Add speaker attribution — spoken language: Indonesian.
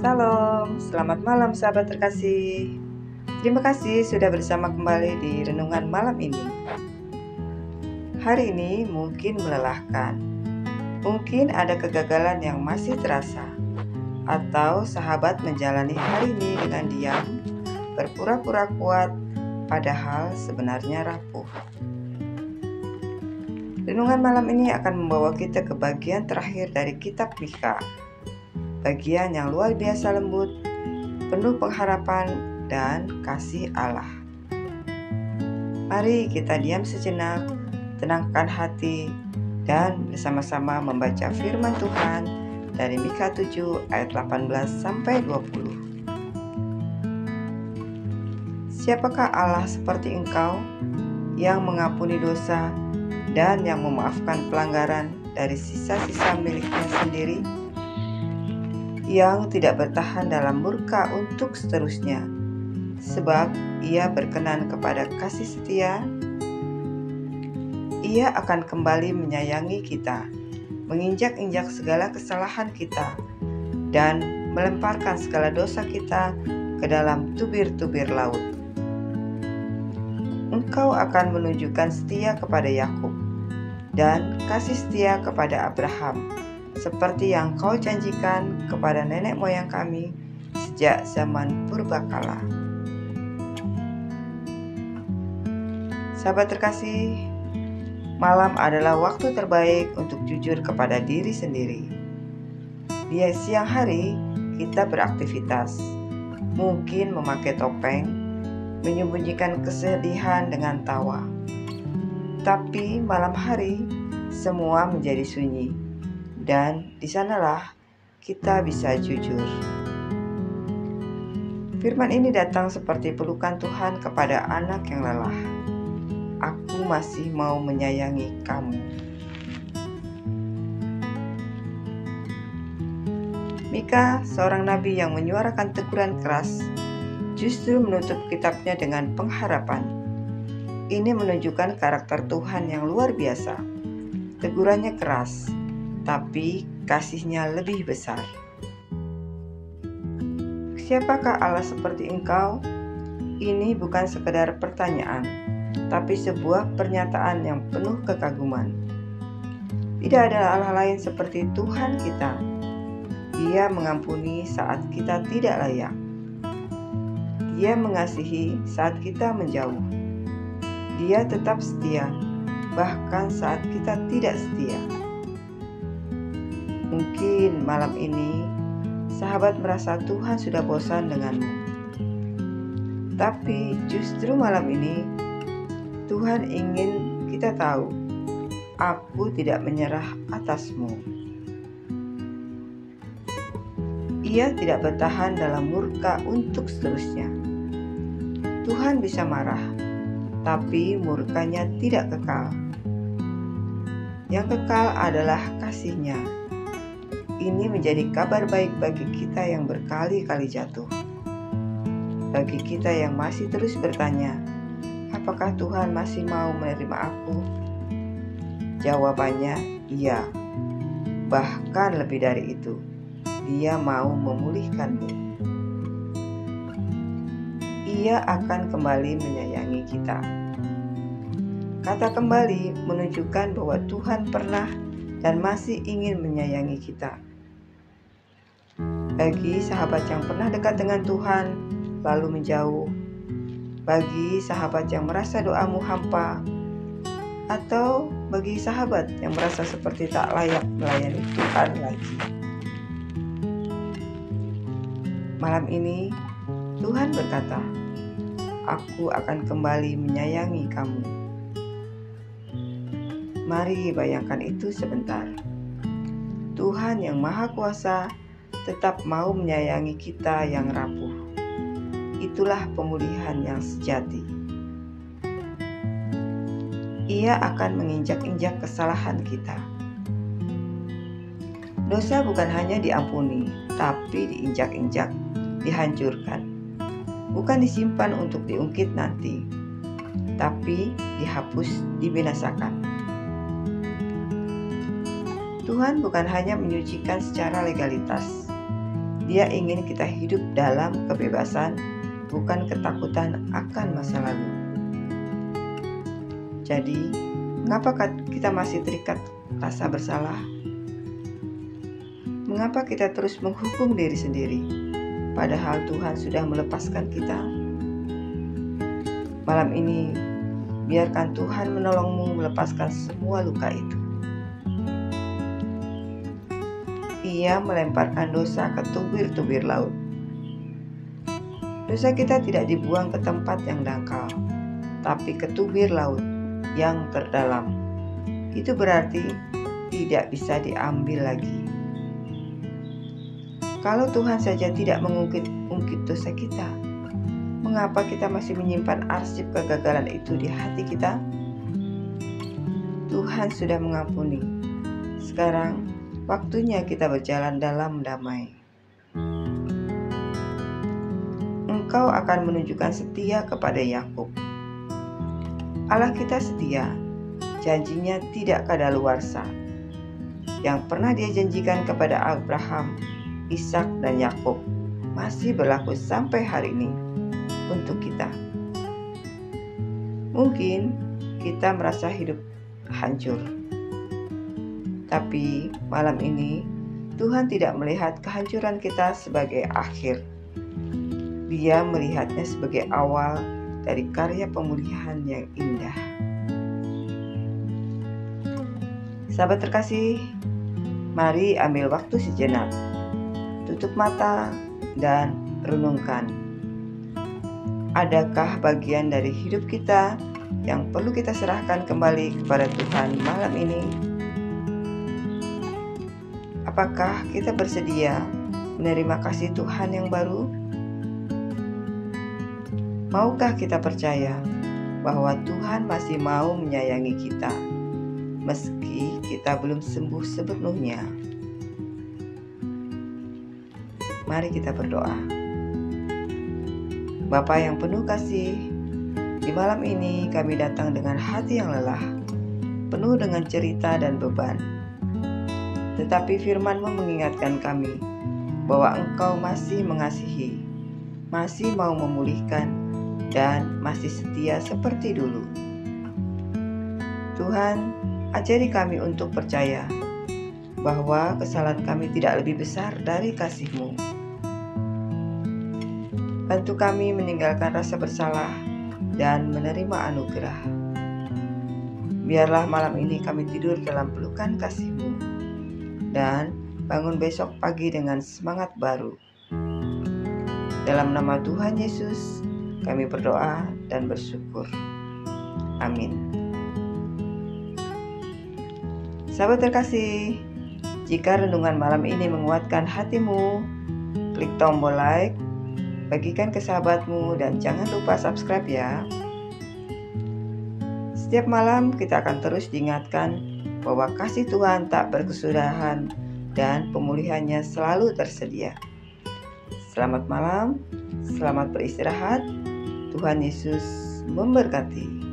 Speaker 1: Salam, selamat malam sahabat terkasih. Terima kasih sudah bersama kembali di renungan malam ini. Hari ini mungkin melelahkan. Mungkin ada kegagalan yang masih terasa. Atau sahabat menjalani hari ini dengan diam, berpura-pura kuat, padahal sebenarnya rapuh. Renungan malam ini akan membawa kita ke bagian terakhir dari kitab Mika. Bagian yang luar biasa lembut, penuh pengharapan dan kasih Allah. Mari kita diam sejenak, tenangkan hati, dan bersama-sama membaca firman Tuhan dari Mika 7 ayat 18-20. Siapakah Allah seperti engkau yang mengampuni dosa dan yang memaafkan pelanggaran dari sisa-sisa miliknya sendiri, yang tidak bertahan dalam murka untuk seterusnya, sebab Ia berkenan kepada kasih setia. Ia akan kembali menyayangi kita, menginjak-injak segala kesalahan kita, dan melemparkan segala dosa kita ke dalam tubir-tubir laut. Engkau akan menunjukkan setia kepada Yakub dan kasih setia kepada Abraham, seperti yang kau janjikan kepada nenek moyang kami sejak zaman purbakala. Sahabat terkasih, malam adalah waktu terbaik untuk jujur kepada diri sendiri. Di siang hari, kita beraktivitas, mungkin memakai topeng, menyembunyikan kesedihan dengan tawa. Tapi malam hari, semua menjadi sunyi. Dan di sanalah kita bisa jujur. Firman ini datang seperti pelukan Tuhan kepada anak yang lelah. Aku masih mau menyayangi kamu. Mika, seorang nabi yang menyuarakan teguran keras, justru menutup kitabnya dengan pengharapan. Ini menunjukkan karakter Tuhan yang luar biasa. Tegurannya keras, tapi kasihnya lebih besar. Siapakah Allah seperti engkau? Ini bukan sekedar pertanyaan, tapi sebuah pernyataan yang penuh kekaguman. Tidak ada Allah lain seperti Tuhan kita. Dia mengampuni saat kita tidak layak. Dia mengasihi saat kita menjauh. Dia tetap setia, bahkan saat kita tidak setia. Mungkin malam ini sahabat merasa Tuhan sudah bosan denganmu. Tapi justru malam ini Tuhan ingin kita tahu, aku tidak menyerah atasmu. Ia tidak bertahan dalam murka untuk seterusnya. Tuhan bisa marah, tapi murkanya tidak kekal. Yang kekal adalah kasih-Nya. Ini menjadi kabar baik bagi kita yang berkali-kali jatuh. Bagi kita yang masih terus bertanya, apakah Tuhan masih mau menerima aku? Jawabannya, iya. Bahkan lebih dari itu, Dia mau memulihkanmu. Ia akan kembali menyayangi kita. Kata kembali menunjukkan bahwa Tuhan pernah dan masih ingin menyayangi kita. Bagi sahabat yang pernah dekat dengan Tuhan, lalu menjauh. Bagi sahabat yang merasa doamu hampa, atau bagi sahabat yang merasa seperti tak layak melayani Tuhan lagi. Malam ini, Tuhan berkata, aku akan kembali menyayangi kamu. Mari bayangkan itu sebentar. Tuhan yang Maha Kuasa tetap mau menyayangi kita yang rapuh. Itulah pemulihan yang sejati. Ia akan menginjak-injak kesalahan kita. Dosa bukan hanya diampuni, tapi diinjak-injak, dihancurkan. Bukan disimpan untuk diungkit nanti, tapi dihapus, dibinasakan. Tuhan bukan hanya menyucikan secara legalitas, Dia ingin kita hidup dalam kebebasan, bukan ketakutan akan masa lalu. Jadi, mengapa kita masih terikat rasa bersalah? Mengapa kita terus menghukum diri sendiri, padahal Tuhan sudah melepaskan kita? Malam ini, biarkan Tuhan menolongmu melepaskan semua luka itu. Ia melemparkan dosa ke tubir-tubir laut. Dosa kita tidak dibuang ke tempat yang dangkal, tapi ke tubir laut yang terdalam. Itu berarti tidak bisa diambil lagi. Kalau Tuhan saja tidak mengungkit dosa kita, mengapa kita masih menyimpan arsip kegagalan itu di hati kita? Tuhan sudah mengampuni. Sekarang waktunya kita berjalan dalam damai. Engkau akan menunjukkan setia kepada Yakub. Allah kita setia, janjinya tidak kadaluarsa. Yang pernah Dia janjikan kepada Abraham, Ishak dan Yakub masih berlaku sampai hari ini untuk kita. Mungkin kita merasa hidup hancur, tapi malam ini Tuhan tidak melihat kehancuran kita sebagai akhir. Dia melihatnya sebagai awal dari karya pemulihan yang indah. Sahabat terkasih, mari ambil waktu sejenak. Tutup mata dan renungkan. Adakah bagian dari hidup kita yang perlu kita serahkan kembali kepada Tuhan malam ini? Apakah kita bersedia menerima kasih Tuhan yang baru? Maukah kita percaya bahwa Tuhan masih mau menyayangi kita, meski kita belum sembuh sepenuhnya? Mari kita berdoa. Bapa yang penuh kasih, di malam ini kami datang dengan hati yang lelah, penuh dengan cerita dan beban. Tetapi firman-Mu mengingatkan kami bahwa Engkau masih mengasihi, masih mau memulihkan, dan masih setia seperti dulu. Tuhan, ajari kami untuk percaya bahwa kesalahan kami tidak lebih besar dari kasih-Mu. Bantu kami meninggalkan rasa bersalah dan menerima anugerah. Biarlah malam ini kami tidur dalam pelukan kasih-Mu dan bangun besok pagi dengan semangat baru. Dalam nama Tuhan Yesus, kami berdoa dan bersyukur. Amin. Sahabat terkasih, jika renungan malam ini menguatkan hatimu, klik tombol like, bagikan ke sahabatmu, dan jangan lupa subscribe ya. Setiap malam kita akan terus diingatkan bahwa kasih Tuhan tak berkesudahan dan pemulihannya selalu tersedia. Selamat malam, selamat beristirahat. Tuhan Yesus memberkati.